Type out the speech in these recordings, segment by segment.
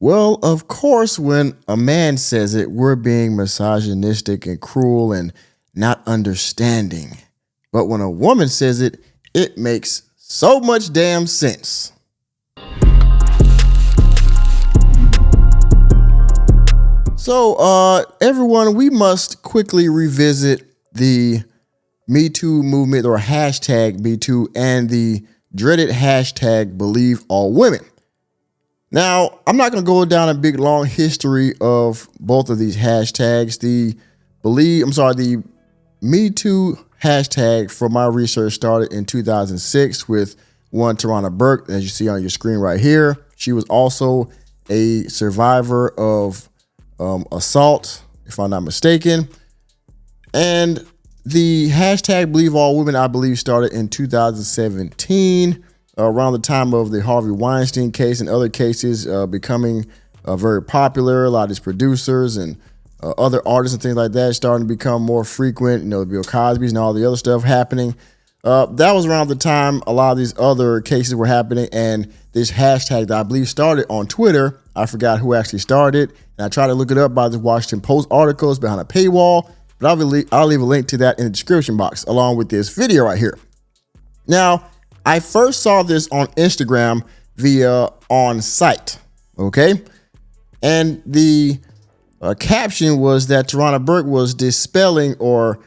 Well, of course, when a man says it, we're being misogynistic and cruel and not understanding. But when a woman says it, it makes so much damn sense. So, everyone, we must quickly revisit the MeToo movement or hashtag MeToo and the dreaded hashtag believeallwomen. Now, I'm not going to go down a big, long history of both of these hashtags. The MeToo hashtag for my research started in 2006 with one Tarana Burke, as you see on your screen right here. She was also a survivor of assault, if I'm not mistaken. And the hashtag believeallwomen, I believe, started in 2017. Around the time of the Harvey Weinstein case and other cases becoming very popular. A lot of these producers and other artists and things like that starting to become more frequent, you know, Bill Cosby's and all the other stuff happening. That was around the time a lot of these other cases were happening, and this hashtag that I believe started on Twitter, I forgot who actually started, and I tried to look it up by the Washington Post articles behind a paywall, but I'll leave a link to that in the description box along with this video right here. Now, I first saw this on Instagram via On Site, okay? And the caption was that Tarana Burke was dispelling or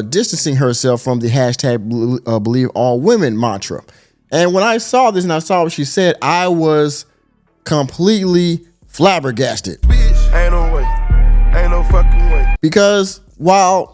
distancing herself from the hashtag believeallwomen mantra. And when I saw this and I saw what she said, I was completely flabbergasted. Bitch, ain't no way. Ain't no fucking way. Because while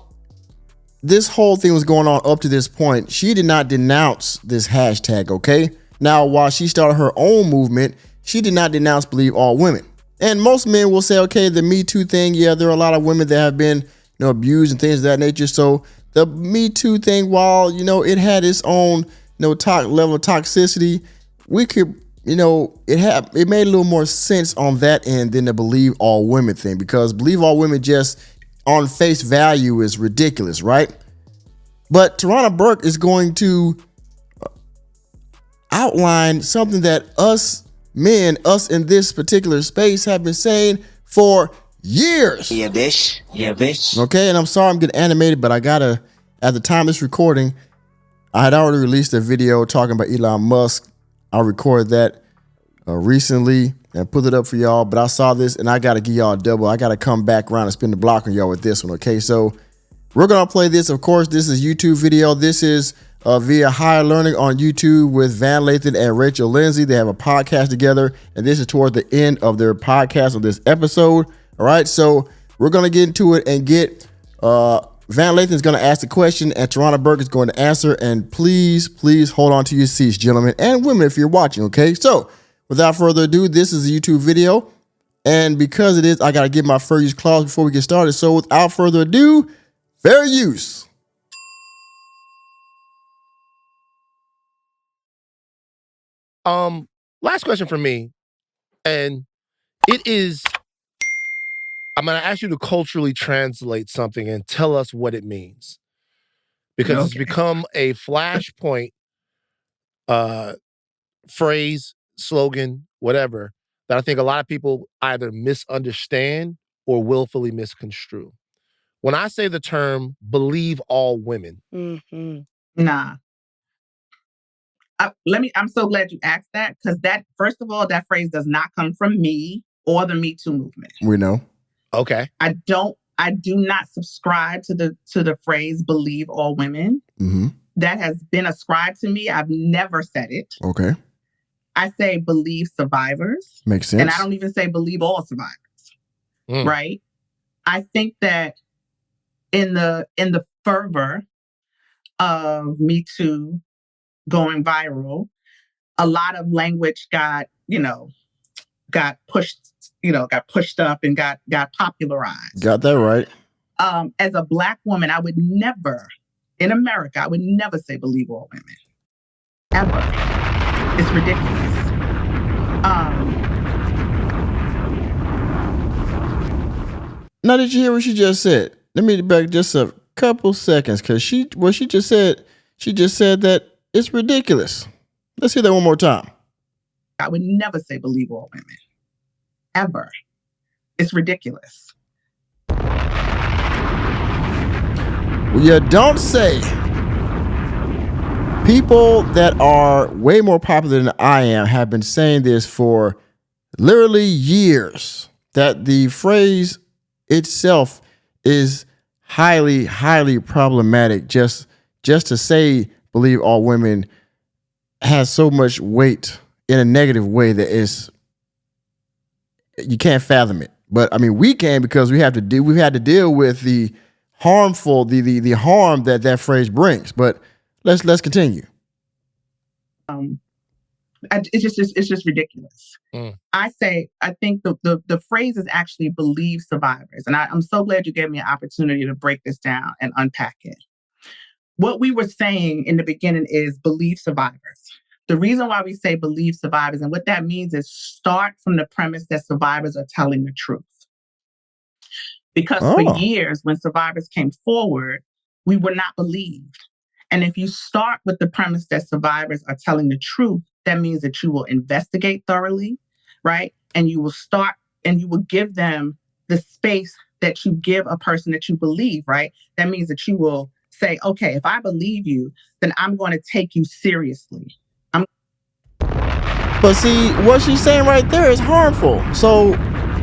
this whole thing was going on up to this point, she did not denounce this hashtag, okay? Now, while she started her own movement, she did not denounce believeallwomen. And most men will say, okay, the Me Too thing, yeah, there are a lot of women that have been, abused and things of that nature. So the Me Too thing, while, it had its own, level of toxicity, we could, it made a little more sense on that end than the believeallwomen thing, because believeallwomen just on face value is ridiculous, right? But Tarana Burke is going to outline something that us men, us in this particular space, have been saying for years. Yeah, bitch. Yeah, bitch. Okay, and I'm sorry I'm getting animated, but I gotta, at the time of this recording, I had already released a video talking about Elon Musk. I recorded that recently and put it up for y'all, but I saw this and I gotta give y'all a double. I gotta come back around and spin the block on y'all with this one, okay? So we're gonna play this. Of course, this is a YouTube video. This is via Higher Learning on YouTube with Van Lathan and Rachel Lindsay. They have a podcast together, and this is towards the end of their podcast of this episode. All right, so we're gonna get into it and get Van Lathan is gonna ask the question, and Tarana Burke is going to answer. And please hold on to your seats, gentlemen and women, if you're watching. Okay, so without further ado, this is a YouTube video, and because it is, I gotta give my fair use clause before we get started. So without further ado, fair use. Last question for me, and it is, I'm going to ask you to culturally translate something and tell us what it means, because it's become a flashpoint phrase, slogan, whatever, that I think a lot of people either misunderstand or willfully misconstrue. When I say the term believeallwomen, Nah. I'm so glad you asked that, because that, first of all, that phrase does not come from me or the Me Too movement. We know. Okay. I do not subscribe to the phrase believeallwomen. Mm-hmm. That has been ascribed to me. I've never said it. Okay. I say believe survivors. Makes sense. And I don't even say believe all survivors. Right? I think that in the fervor of Me Too going viral, a lot of language got pushed up and got popularized. Got that right. As a Black woman, I would never, in America, I would never say believeallwomen. Ever. It's ridiculous. Now, did you hear what she just said? Let me back just a couple seconds, because she just said that it's ridiculous. Let's hear that one more time. I would never say believeallwomen. ever. It's ridiculous. You don't say. People that are way more popular than I am have been saying this for literally years, that the phrase itself is highly, highly problematic. Just to say believe all women has so much weight in a negative way that you can't fathom it. But I mean, we can, because we've had to deal with the harmful, the harm that phrase brings. But let's continue. It's just ridiculous. I think the phrase is actually believe survivors. And I'm so glad you gave me an opportunity to break this down and unpack it. What we were saying in the beginning is believe survivors. The reason why we say believe survivors, and what that means is start from the premise that survivors are telling the truth. Because for years, when survivors came forward, we were not believed. And if you start with the premise that survivors are telling the truth, that means that you will investigate thoroughly, right? And you will give them the space that you give a person that you believe, right? That means that you will say, okay, if I believe you, then I'm going to take you seriously. But see, what she's saying right there is harmful. So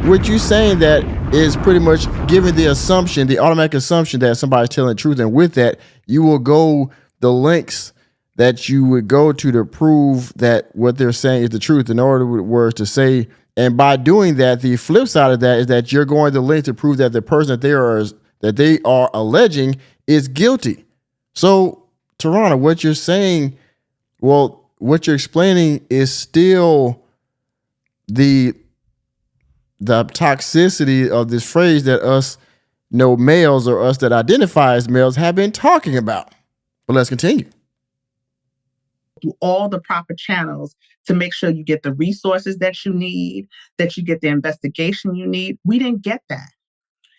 what you saying that is pretty much giving the assumption, the automatic assumption that somebody's telling the truth. And with that, you will go the lengths that you would go to prove that what they're saying is the truth, in order words to say. And by doing that, the flip side of that is that you're going the length to prove that the person that they are alleging is guilty. So, Tarana, what you're saying, what you're explaining is still the toxicity of this phrase that us males, or us that identify as males, have been talking about. But let's continue. Through all the proper channels to make sure you get the resources that you need, that you get the investigation you need. We didn't get that.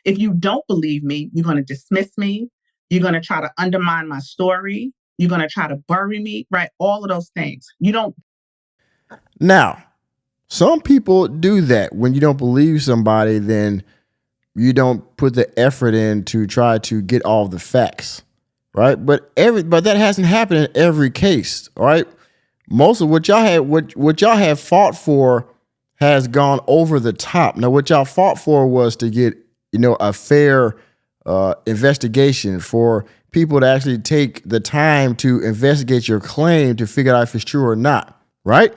If you don't believe me, you're going to dismiss me. You're going to try to undermine my story. You're going to try to bury me, right? All of those things. You don't. Now, some people do that. When you don't believe somebody, then you don't put the effort in to try to get all the facts, right? But that hasn't happened in every case, all right? Most of what y'all have fought for has gone over the top. Now, what y'all fought for was to get, a fair investigation, for people to actually take the time to investigate your claim to figure out if it's true or not, right?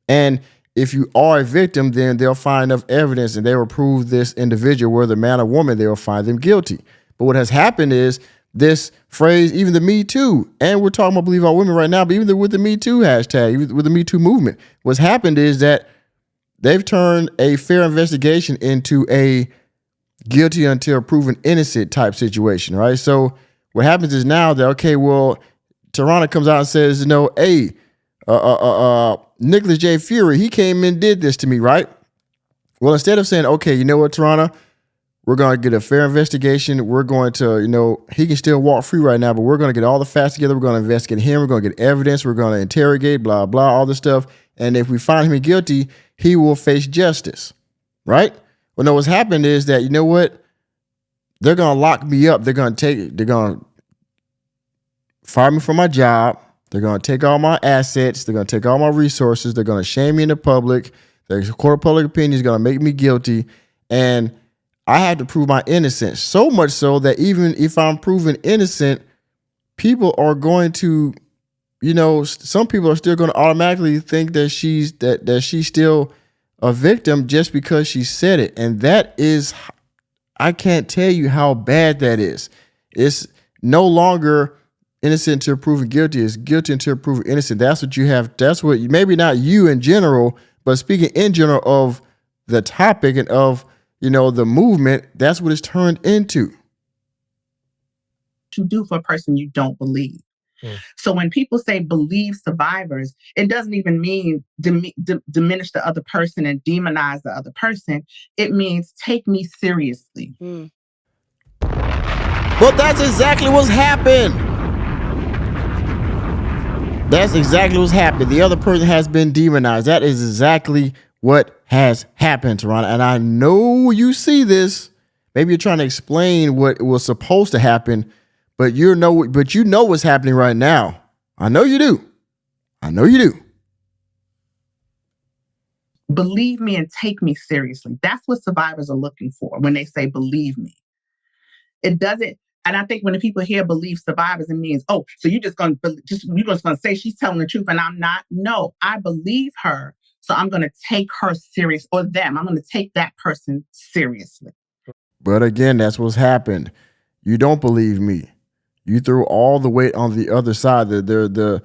And if you are a victim, then they'll find enough evidence and they will prove this individual, whether man or woman, they will find them guilty. But what has happened is this phrase, even the MeToo, and we're talking about believe all women right now, but even with the MeToo hashtag, even with the MeToo movement, what's happened is that they've turned a fair investigation into a guilty until proven innocent type situation, right? So what happens is now that, okay, well, Tarana comes out and says, hey, Nicholas J. Fury, he came in and did this to me, right? Well, instead of saying, okay, you know what, Tarana, we're going to get a fair investigation. We're going to, he can still walk free right now, but we're going to get all the facts together. We're going to investigate him. We're going to get evidence. We're going to interrogate, blah, blah, all this stuff. And if we find him guilty, he will face justice, right? Well, no, what's happened is that, they're going to lock me up. They're going to fire me from my job. They're going to take all my assets. They're going to take all my resources. They're going to shame me in the public. The court of public opinion is going to make me guilty. And I have to prove my innocence. So much so that even if I'm proven innocent, people are going to, some people are still going to automatically think that she's still a victim just because she said it. And that is, I can't tell you how bad that is. It's no longer innocent until proven guilty. It's guilty until proven innocent. That's what you have. That's what, maybe not you in general, but speaking in general of the topic and of, the movement, that's what it's turned into. To do for a person you don't believe. So when people say believe survivors, it doesn't even mean diminish the other person and demonize the other person. It means take me seriously. But that's exactly what's happened. That's exactly what's happened. The other person has been demonized. That is exactly what has happened, Tarana. And I know you see this. Maybe you're trying to explain what was supposed to happen, but you know what's happening right now. I know you do. I know you do. Believe me and take me seriously. That's what survivors are looking for when they say believe me. It doesn't. And I think when the people hear believe survivors, it means, oh, so you're just going to say she's telling the truth and I'm not. No, I believe her. So I'm going to take her serious, or them. I'm going to take that person seriously. But again, that's what's happened. You don't believe me. You threw all the weight on the other side. The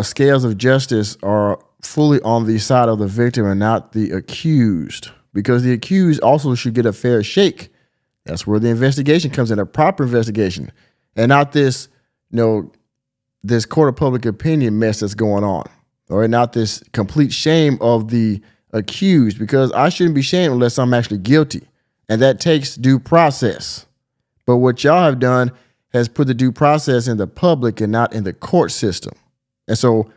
scales of justice are fully on the side of the victim and not the accused, because the accused also should get a fair shake. That's where the investigation comes in, a proper investigation, and not this, this court of public opinion mess that's going on, or not this complete shame of the accused, because I shouldn't be shamed unless I'm actually guilty, and that takes due process. But what y'all have done has put the due process in the public and not in the court system. And so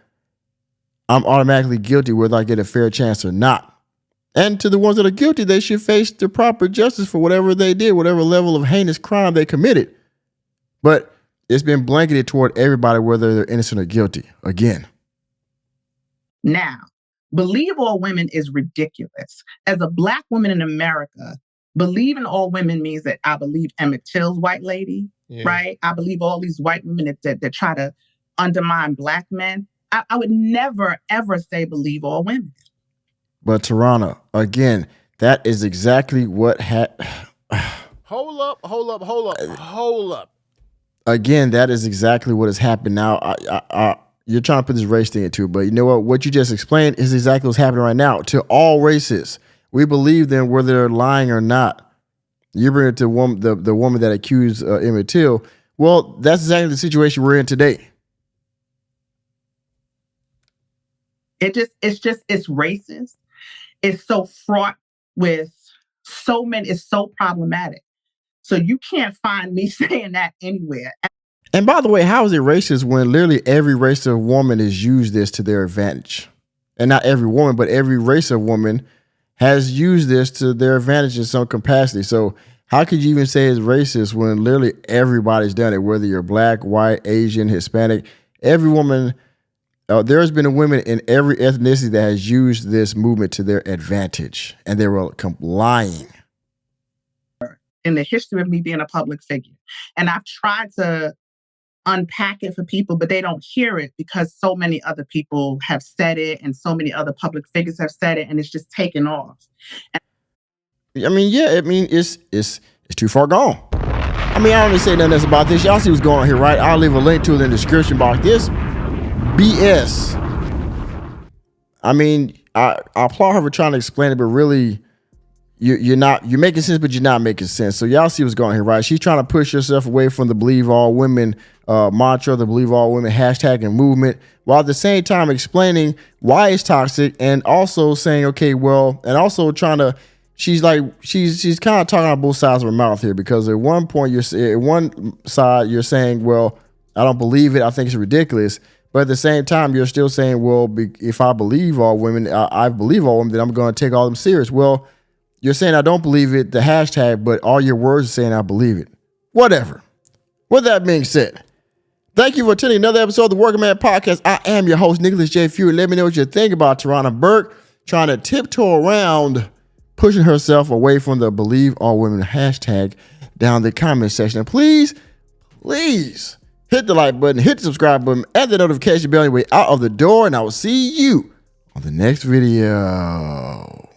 I'm automatically guilty whether I get a fair chance or not. And to the ones that are guilty, they should face the proper justice for whatever they did, whatever level of heinous crime they committed. But it's been blanketed toward everybody, whether they're innocent or guilty, again. Now, believe all women is ridiculous. As a Black woman in America, believe in all women means that I believe Emmett Till's white lady, right? I believe all these white women that try to undermine Black men. I would never, ever say believe all women. But Tarana, again, that is exactly what Hold up. Again, that is exactly what has happened. Now, you're trying to put this race thing into it, but you know what? What you just explained is exactly what's happening right now to all races. We believe them whether they're lying or not. You bring it to the woman that accused Emmett Till. Well, that's exactly the situation we're in today. It's racist. It's so fraught with so many, it's so problematic. So you can't find me saying that anywhere. And by the way, how is it racist when literally every race of woman has used this to their advantage? And not every woman, but every race of woman has used this to their advantage in some capacity. So how could you even say it's racist when literally everybody's done it, whether you're Black, white, Asian, Hispanic, every woman. There has been a woman in every ethnicity that has used this movement to their advantage, and they were lying. In the history of me being a public figure. And I've tried to unpack it for people, but they don't hear it because so many other people have said it and so many other public figures have said it, and it's just taken off. It's too far gone. I don't even say nothing else about this. Y'all see what's going on here, right? I'll leave a link to it in the description box. This BS. I applaud her for trying to explain it, but really, you're making sense, but you're not making sense. So y'all see what's going on here, right? She's trying to push herself away from the believe all women mantra, the believe all women hashtag and movement, while at the same time explaining why it's toxic, and also saying, okay, well, and also trying to, she's kind of talking on both sides of her mouth here, because at one point at one side you're saying, well, I don't believe it, I think it's ridiculous. But at the same time, you're still saying, well, if I believe all women, I believe all women, then I'm going to take all them serious. Well, you're saying I don't believe it, the hashtag, but all your words are saying I believe it. Whatever. With that being said, thank you for attending another episode of the Working Man Podcast. I am your host, Nicholas J. Fury. Let me know what you think about Tarana Burke trying to tiptoe around pushing herself away from the believe all women hashtag down the comment section. And please hit the like button, hit the subscribe button, and the notification bell on your way out of the door, and I will see you on the next video.